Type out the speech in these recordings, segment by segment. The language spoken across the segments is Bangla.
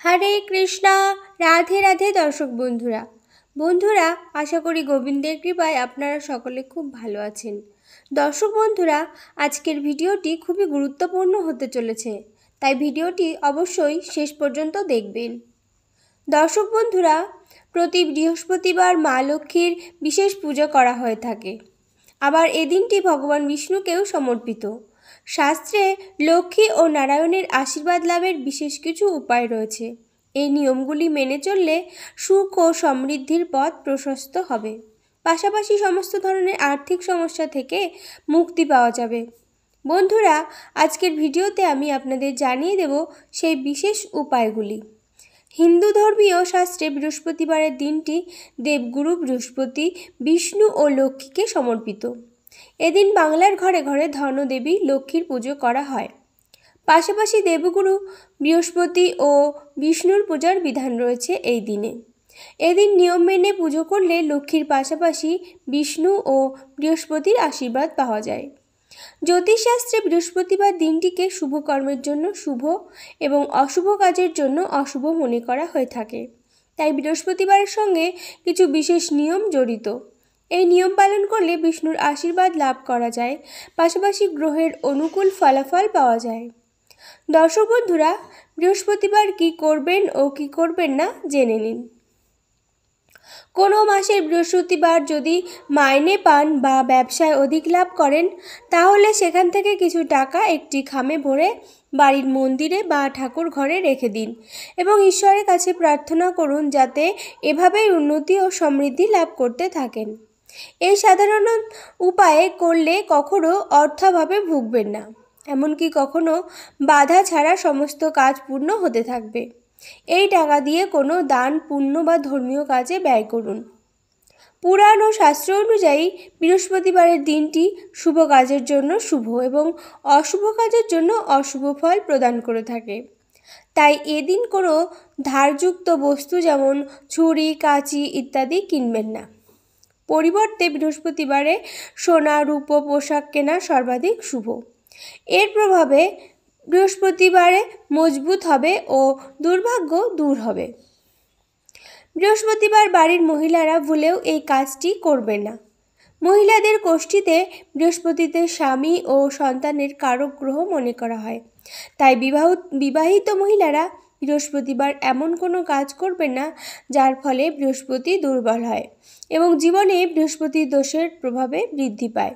হরে কৃষ্ণা। রাধে রাধে দর্শক বন্ধুরা আশা করি গোবিন্দের কৃপায় আপনারা সকলে খুব ভালো আছেন। দর্শক বন্ধুরা, আজকের ভিডিওটি খুবই গুরুত্বপূর্ণ হতে চলেছে, তাই ভিডিওটি অবশ্যই শেষ পর্যন্ত দেখবেন। দর্শক বন্ধুরা, প্রতি বৃহস্পতিবার মা লক্ষ্মীর বিশেষ পুজো করা হয়ে থাকে। আবার এদিনটি ভগবান বিষ্ণুকেও সমর্পিত। শাস্ত্রে লক্ষ্মী ও নারায়ণের আশীর্বাদ লাভের বিশেষ কিছু উপায় রয়েছে। এই নিয়মগুলি মেনে চললে সুখ ও সমৃদ্ধির পথ প্রশস্ত হবে। পাশাপাশি সমস্ত ধরনের আর্থিক সমস্যা থেকে মুক্তি পাওয়া যাবে। বন্ধুরা, আজকের ভিডিওতে আমি আপনাদের জানিয়ে দেব সেই বিশেষ উপায়গুলি। হিন্দু ধর্মীয় শাস্ত্রে বৃহস্পতিবারের দিনটি দেবগুরু বৃহস্পতি, বিষ্ণু ও লক্ষ্মীকে সমর্পিত। এদিন বাংলার ঘরে ঘরে ধনদেবী লক্ষ্মীর পুজো করা হয়। পাশাপাশি দেবগুরু বৃহস্পতি ও বিষ্ণুর পূজার বিধান রয়েছে এই দিনে। এদিন নিয়ম মেনে পুজো করলে লক্ষ্মীর পাশাপাশি বিষ্ণু ও বৃহস্পতির আশীর্বাদ পাওয়া যায়। জ্যোতিষশাস্ত্রে বৃহস্পতিবার দিনটিকে শুভ কর্মের জন্য শুভ এবং অশুভ কাজের জন্য অশুভ মনে করা হয়ে থাকে। তাই বৃহস্পতিবারের সঙ্গে কিছু বিশেষ নিয়ম জড়িত। এই নিয়ম পালন করলে বিষ্ণুর আশীর্বাদ লাভ করা যায়, পাশাপাশি গ্রহের অনুকূল ফলাফল পাওয়া যায়। দর্শক বন্ধুরা, বৃহস্পতিবার কি করবেন ও কি করবেন না জেনে নিন। কোনো মাসের বৃহস্পতিবার যদি মাইনে পান বা ব্যবসায় অধিক লাভ করেন, তাহলে সেখান থেকে কিছু টাকা একটি খামে ভরে বাড়ির মন্দিরে বা ঠাকুর ঘরে রেখে দিন এবং ঈশ্বরের কাছে প্রার্থনা করুন যাতে এভাবেই উন্নতি ও সমৃদ্ধি লাভ করতে থাকেন। এই সাধারণ উপায়ে করলে কখনো অর্থাভাবে ভুগবেন না, এমনকি কখনো বাধা ছাড়া সমস্ত কাজ পূর্ণ হতে থাকবে। এই টাকা দিয়ে কোনো দান, পুণ্য বা ধর্মীয় কাজে ব্যয় করুন। পুরাণ ও শাস্ত্র অনুযায়ী বৃহস্পতিবারের দিনটি শুভ কাজের জন্য শুভ এবং অশুভ কাজের জন্য অশুভ ফল প্রদান করে থাকে। তাই এদিন কোনো ধারযুক্ত বস্তু যেমন ছুরি, কাঁচি ইত্যাদি কিনবেন না। পরিবর্তে বৃহস্পতিবারে সোনা, রূপো পোশাক কেনা সর্বাধিক শুভ। এর প্রভাবে বৃহস্পতিবারে মজবুত হবে ও দুর্ভাগ্য দূর হবে। বৃহস্পতিবার বাড়ির মহিলারা ভুলেও এই কাজটি করবেন না। মহিলাদের কোষ্ঠীতে বৃহস্পতিতে স্বামী ও সন্তানের কারক গ্রহ মনে করা হয়। তাই বিবাহিত মহিলারা বৃহস্পতিবার এমন কোনো কাজ করবেন না যার ফলে বৃহস্পতি দুর্বল হয় এবং জীবনে বৃহস্পতির দোষের প্রভাবে বৃদ্ধি পায়।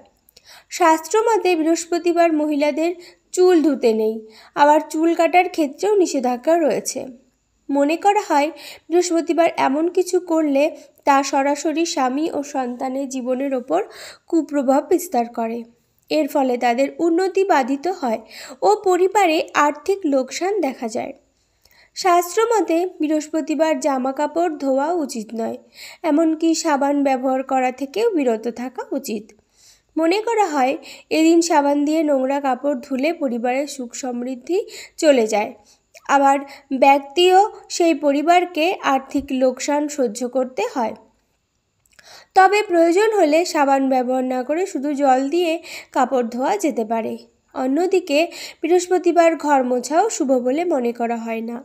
শাস্ত্রমতে বৃহস্পতিবার মহিলাদের চুল ধুতে নেই, আবার চুল কাটার ক্ষেত্রেও নিষেধাজ্ঞা রয়েছে। মনে করা হয় বৃহস্পতিবার এমন কিছু করলে তা সরাসরি স্বামী ও সন্তানের জীবনের ওপর কুপ্রভাব বিস্তার করে। এর ফলে তাদের উন্নতি বাধিত হয় ও পরিবারে আর্থিক লোকসান দেখা যায়। শাস্ত্রমতে বৃহস্পতিবার জামা কাপড় ধোয়া উচিত নয়, এমনকি সাবান ব্যবহার করা থেকেও বিরত থাকা উচিত। মনে করা হয় এদিন সাবান দিয়ে নোংরা কাপড় ধুলে পরিবারের সুখ সমৃদ্ধি চলে যায়, আবার ব্যক্তিও সেই পরিবারকে আর্থিক লোকসান সহ্য করতে হয়। তবে প্রয়োজন হলে সাবান ব্যবহার না করে শুধু জল দিয়ে কাপড় ধোয়া যেতে পারে। অন্যদিকে বৃহস্পতিবার ঘর মোছাও শুভ বলে মনে করা হয় না।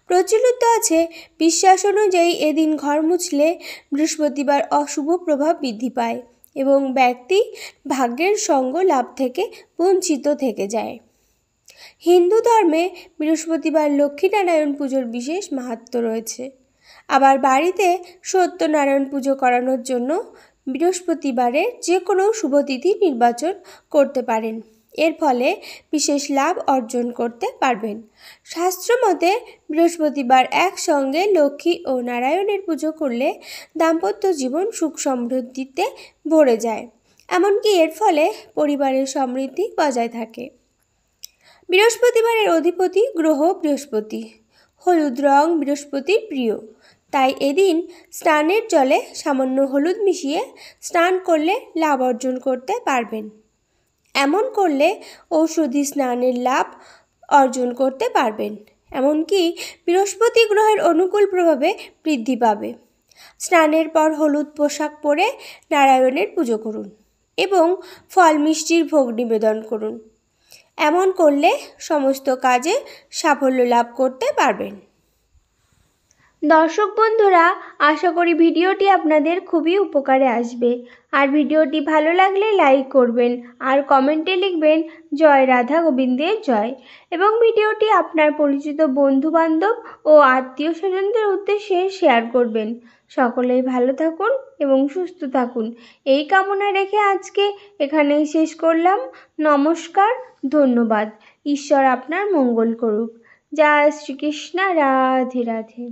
প্রচলিত আছে বিশ্বাস অনুযায়ী এদিন ঘর মুছলে বৃহস্পতিবার অশুভ প্রভাব বৃদ্ধি পায় এবং ব্যক্তি ভাগ্যের সঙ্গ লাভ থেকে বঞ্চিত থেকে যায়। হিন্দু ধর্মে বৃহস্পতিবার লক্ষ্মীনারায়ণ পুজোর বিশেষ মাহাত্ম্য রয়েছে। আবার বাড়িতে সত্যনারায়ণ পুজো করানোর জন্য বৃহস্পতিবারে যে কোনো শুভতিথি নির্বাচন করতে পারেন। এর ফলে বিশেষ লাভ অর্জন করতে পারবেন। শাস্ত্রমতে বৃহস্পতিবার একসঙ্গে লক্ষ্মী ও নারায়ণের পুজো করলে দাম্পত্য জীবন সুখ সমৃদ্ধিতে ভরে যায়, এমনকি এর ফলে পরিবারের সমৃদ্ধি বজায় থাকে। বৃহস্পতিবারের অধিপতি গ্রহ বৃহস্পতি। হলুদ রং বৃহস্পতির প্রিয়, তাই এদিন স্নানের জলে সামান্য হলুদ মিশিয়ে স্নান করলে লাভ অর্জন করতে পারবেন। এমন করলে ঔষধি স্নানের লাভ অর্জন করতে পারবেন, এমনকি বৃহস্পতি গ্রহের অনুকূল প্রভাবে বৃদ্ধি পাবে। স্নানের পর হলুদ পোশাক পরে নারায়ণের পুজো করুন এবং ফল মিষ্টির ভোগ নিবেদন করুন। এমন করলে সমস্ত কাজে সাফল্য লাভ করতে পারবেন। দর্শক বন্ধুরা, আশা করি ভিডিওটি আপনাদের খুবই উপকারে আসবে। আর ভিডিওটি ভালো লাগলে লাইক করবেন আর কমেন্টে লিখবেন জয় রাধা গোবিন্দের জয়, এবং ভিডিওটি আপনার পরিচিত বন্ধুবান্ধব ও আত্মীয় স্বজনদের উদ্দেশ্যে শেয়ার করবেন। সকলেই ভালো থাকুন এবং সুস্থ থাকুন, এই কামনা রেখে আজকে এখানেই শেষ করলাম। নমস্কার, ধন্যবাদ। ঈশ্বর আপনার মঙ্গল করুক। জয় শ্রীকৃষ্ণ, রাধে রাধে।